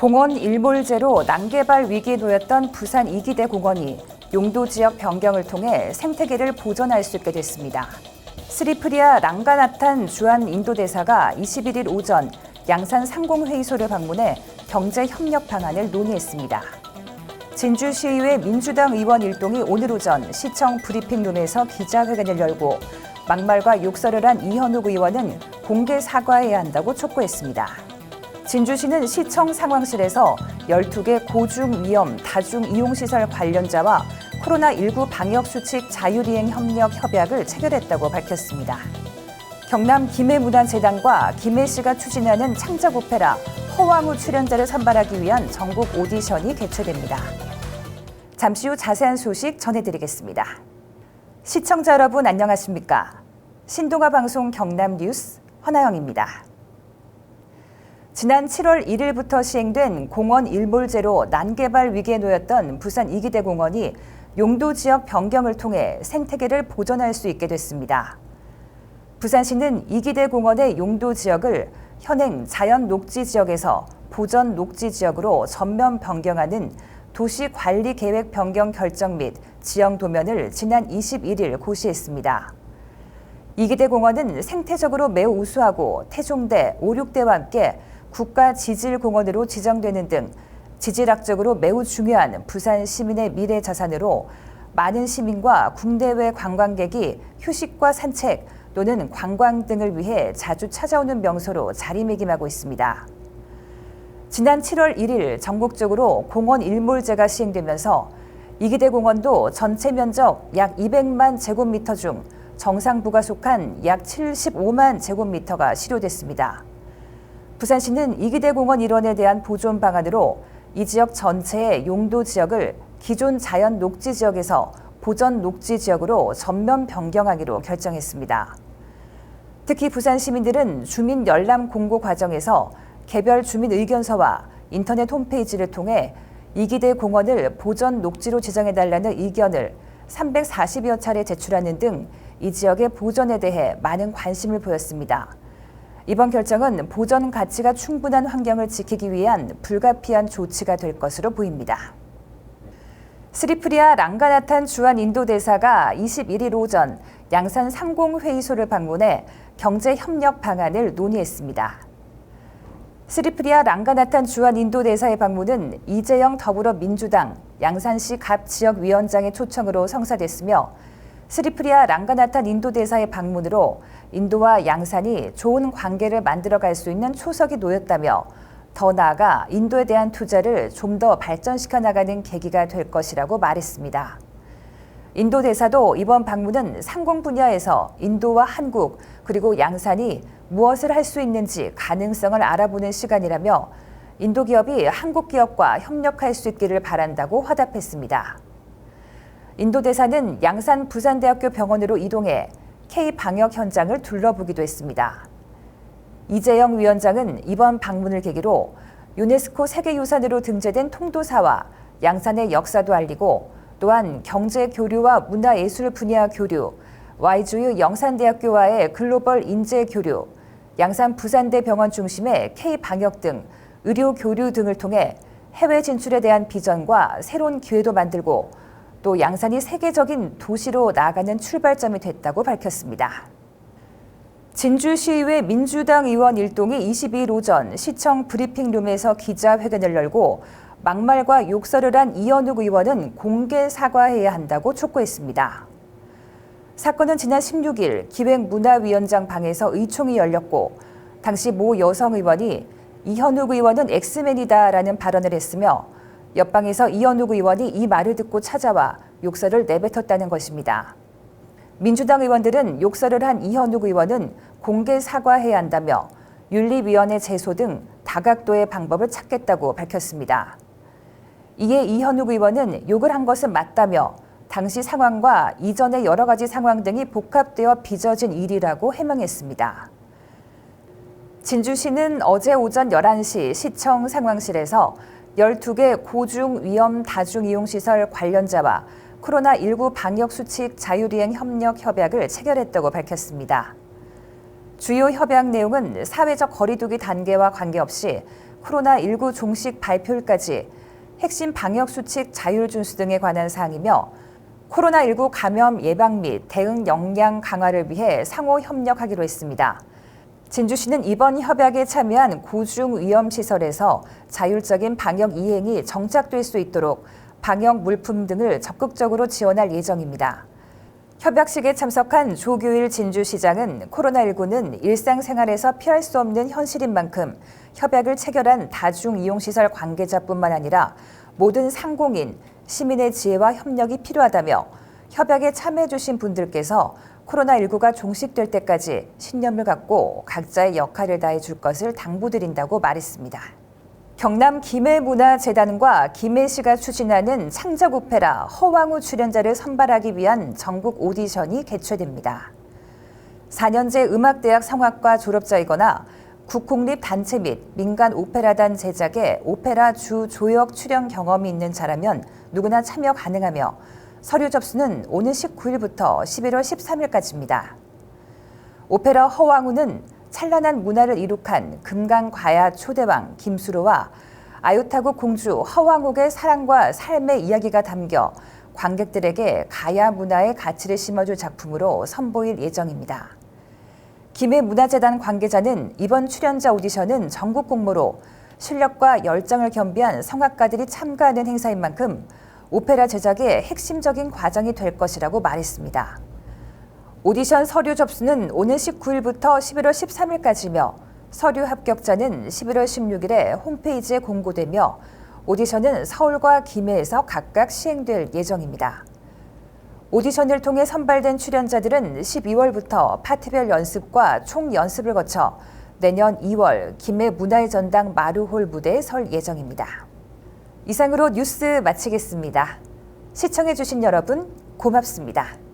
공원 일몰제로 난개발 위기에 놓였던 부산 이기대 공원이 용도 지역 변경을 통해 생태계를 보존할 수 있게 됐습니다. 스리프리아 랑가나탄 주한 인도대사가 21일 오전 양산 상공회의소를 방문해 경제협력 방안을 논의했습니다. 진주시의회 민주당 의원 일동이 오늘 오전 시청 브리핑룸에서 기자회견을 열고 막말과 욕설을 한 이현욱 의원은 공개 사과해야 한다고 촉구했습니다. 진주시는 시청 상황실에서 12개 고중위험 다중이용시설 관련자와 코로나19 방역수칙 자율이행 협력 협약을 체결했다고 밝혔습니다. 경남 김해문화재단과 김해시가 추진하는 창작 오페라 허황우 출연자를 선발하기 위한 전국 오디션이 개최됩니다. 잠시 후 자세한 소식 전해드리겠습니다. 시청자 여러분 안녕하십니까? 신동아 방송 경남 뉴스 허나영입니다. 지난 7월 1일부터 시행된 공원 일몰제로 난개발 위기에 놓였던 부산 이기대 공원이 용도 지역 변경을 통해 생태계를 보존할 수 있게 됐습니다. 부산시는 이기대 공원의 용도 지역을 현행 자연 녹지 지역에서 보전 녹지 지역으로 전면 변경하는 도시관리 계획 변경 결정 및 지형 도면을 지난 21일 고시했습니다. 이기대 공원은 생태적으로 매우 우수하고 태종대, 오륙대와 함께 국가 지질공원으로 지정되는 등 지질학적으로 매우 중요한 부산 시민의 미래 자산으로 많은 시민과 국내외 관광객이 휴식과 산책 또는 관광 등을 위해 자주 찾아오는 명소로 자리매김하고 있습니다. 지난 7월 1일 전국적으로 공원 일몰제가 시행되면서 이기대 공원도 전체 면적 약 200만 제곱미터 중 정상부가 속한 약 75만 제곱미터가 실효됐습니다. 부산시는 이기대 공원 일원에 대한 보존 방안으로 이 지역 전체의 용도 지역을 기존 자연 녹지 지역에서 보전 녹지 지역으로 전면 변경하기로 결정했습니다. 특히 부산 시민들은 주민 열람 공고 과정에서 개별 주민 의견서와 인터넷 홈페이지를 통해 이기대 공원을 보전 녹지로 지정해달라는 의견을 340여 차례 제출하는 등 이 지역의 보존에 대해 많은 관심을 보였습니다. 이번 결정은 보전 가치가 충분한 환경을 지키기 위한 불가피한 조치가 될 것으로 보입니다. 스리프리아 랑가나탄 주한 인도대사가 21일 오전 양산 상공회의소를 방문해 경제협력 방안을 논의했습니다. 스리프리아 랑가나탄 주한 인도대사의 방문은 이재영 더불어민주당 양산시 갑 지역위원장의 초청으로 성사됐으며 스리프리아 랑가나탄 인도대사의 방문으로 인도와 양산이 좋은 관계를 만들어갈 수 있는 초석이 놓였다며 더 나아가 인도에 대한 투자를 좀 더 발전시켜 나가는 계기가 될 것이라고 말했습니다. 인도 대사도 이번 방문은 상공 분야에서 인도와 한국 그리고 양산이 무엇을 할 수 있는지 가능성을 알아보는 시간이라며 인도 기업이 한국 기업과 협력할 수 있기를 바란다고 화답했습니다. 인도 대사는 양산 부산대학교 병원으로 이동해 K-방역 현장을 둘러보기도 했습니다. 이재영 위원장은 이번 방문을 계기로 유네스코 세계유산으로 등재된 통도사와 양산의 역사도 알리고 또한 경제 교류와 문화예술 분야 교류, Y주유 영산대학교와의 글로벌 인재 교류, 양산 부산대 병원 중심의 K-방역 등 의료 교류 등을 통해 해외 진출에 대한 비전과 새로운 기회도 만들고 또 양산이 세계적인 도시로 나아가는 출발점이 됐다고 밝혔습니다. 진주시의회 민주당 의원 일동이 22일 오전 시청 브리핑룸에서 기자회견을 열고 막말과 욕설을 한 이현욱 의원은 공개 사과해야 한다고 촉구했습니다. 사건은 지난 16일 기획문화위원장 방에서 의총이 열렸고 당시 모 여성 의원이 이현욱 의원은 엑스맨이다라는 발언을 했으며 옆방에서 이현욱 의원이 이 말을 듣고 찾아와 욕설을 내뱉었다는 것입니다. 민주당 의원들은 욕설을 한 이현욱 의원은 공개 사과해야 한다며 윤리위원회 제소 등 다각도의 방법을 찾겠다고 밝혔습니다. 이에 이현욱 의원은 욕을 한 것은 맞다며 당시 상황과 이전의 여러 가지 상황 등이 복합되어 빚어진 일이라고 해명했습니다. 진주시는 어제 오전 11시 시청 상황실에서 12개 고중위험 다중이용시설 관련자와 코로나19 방역수칙 자율이행 협력 협약을 체결했다고 밝혔습니다. 주요 협약 내용은 사회적 거리두기 단계와 관계없이 코로나19 종식 발표일까지 핵심 방역수칙 자율 준수 등에 관한 사항이며 코로나19 감염 예방 및 대응 역량 강화를 위해 상호 협력하기로 했습니다. 진주시는 이번 협약에 참여한 고중위험시설에서 자율적인 방역 이행이 정착될 수 있도록 방역 물품 등을 적극적으로 지원할 예정입니다. 협약식에 참석한 조규일 진주시장은 코로나19는 일상생활에서 피할 수 없는 현실인 만큼 협약을 체결한 다중이용시설 관계자뿐만 아니라 모든 상공인, 시민의 지혜와 협력이 필요하다며 협약에 참여해 주신 분들께서 코로나19가 종식될 때까지 신념을 갖고 각자의 역할을 다해 줄 것을 당부드린다고 말했습니다. 경남 김해문화재단과 김해시가 추진하는 창작 오페라 허왕우 출연자를 선발하기 위한 전국 오디션이 개최됩니다. 4년제 음악대학 성악과 졸업자이거나 국공립 단체 및 민간 오페라단 제작의 오페라 주 조역 출연 경험이 있는 자라면 누구나 참여 가능하며 서류 접수는 오는 19일부터 11월 13일까지입니다. 오페라 허왕우는 찬란한 문화를 이룩한 금강과야 초대왕 김수로와 아유타국 공주 허왕옥의 사랑과 삶의 이야기가 담겨 관객들에게 가야 문화의 가치를 심어줄 작품으로 선보일 예정입니다. 김해문화재단 관계자는 이번 출연자 오디션은 전국 공모로 실력과 열정을 겸비한 성악가들이 참가하는 행사인 만큼 오페라 제작의 핵심적인 과정이 될 것이라고 말했습니다. 오디션 서류 접수는 오는 19일부터 11월 13일까지며 서류 합격자는 11월 16일에 홈페이지에 공고되며 오디션은 서울과 김해에서 각각 시행될 예정입니다. 오디션을 통해 선발된 출연자들은 12월부터 파트별 연습과 총 연습을 거쳐 내년 2월 김해 문화의 전당 마루홀 무대에 설 예정입니다. 이상으로 뉴스 마치겠습니다. 시청해주신 여러분 고맙습니다.